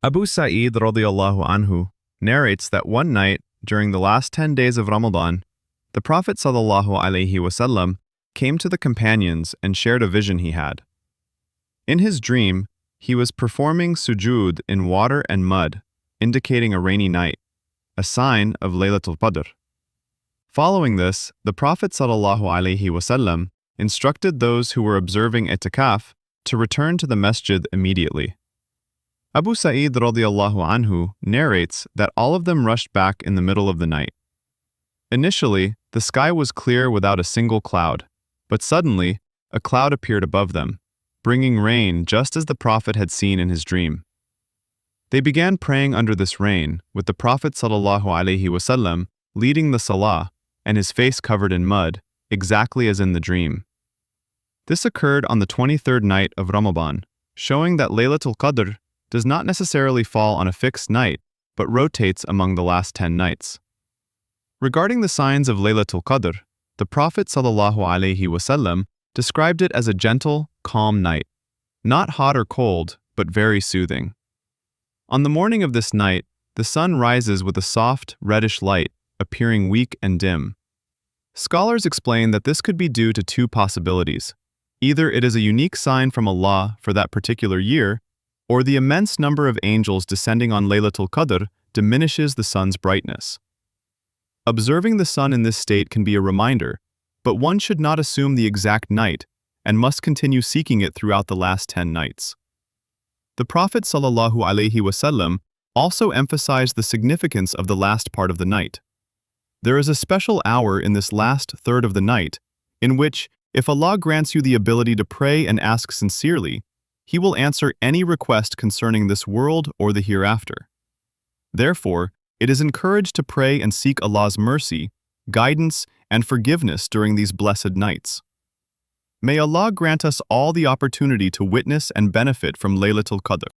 Abu Sa'id radiyallahu anhu narrates that one night during the last 10 days of Ramadan, the Prophet sallallahu alaihi wasallam came to the companions and shared a vision he had. In his dream, he was performing sujood in water and mud, indicating a rainy night, a sign of Laylatul Qadr. Following this, the Prophet sallallahu alaihi wasallam instructed those who were observing itikaf to return to the masjid immediately. Abu Sa'id radiyallahu anhu narrates that all of them rushed back in the middle of the night. Initially, the sky was clear without a single cloud, but suddenly, a cloud appeared above them, bringing rain just as the Prophet had seen in his dream. They began praying under this rain, with the Prophet sallallahu alaihi wasallam leading the salah and his face covered in mud, exactly as in the dream. This occurred on the 23rd night of Ramadan, showing that Laylatul Qadr does not necessarily fall on a fixed night, but rotates among the last 10 nights. Regarding the signs of Laylatul Qadr, the Prophet sallallahu alaihi wasallam described it as a gentle, calm night, not hot or cold, but very soothing. On the morning of this night, the sun rises with a soft, reddish light, appearing weak and dim. Scholars explain that this could be due to two possibilities. Either it is a unique sign from Allah for that particular year, or the immense number of angels descending on Laylatul Qadr diminishes the sun's brightness. Observing the sun in this state can be a reminder, but one should not assume the exact night and must continue seeking it throughout the last 10 nights. The Prophet sallallahu alaihi wasallam also emphasized the significance of the last part of the night. There is a special hour in this last third of the night in which, if Allah grants you the ability to pray and ask sincerely, He will answer any request concerning this world or the hereafter. Therefore, it is encouraged to pray and seek Allah's mercy, guidance, and forgiveness during these blessed nights. May Allah grant us all the opportunity to witness and benefit from Laylatul Qadr.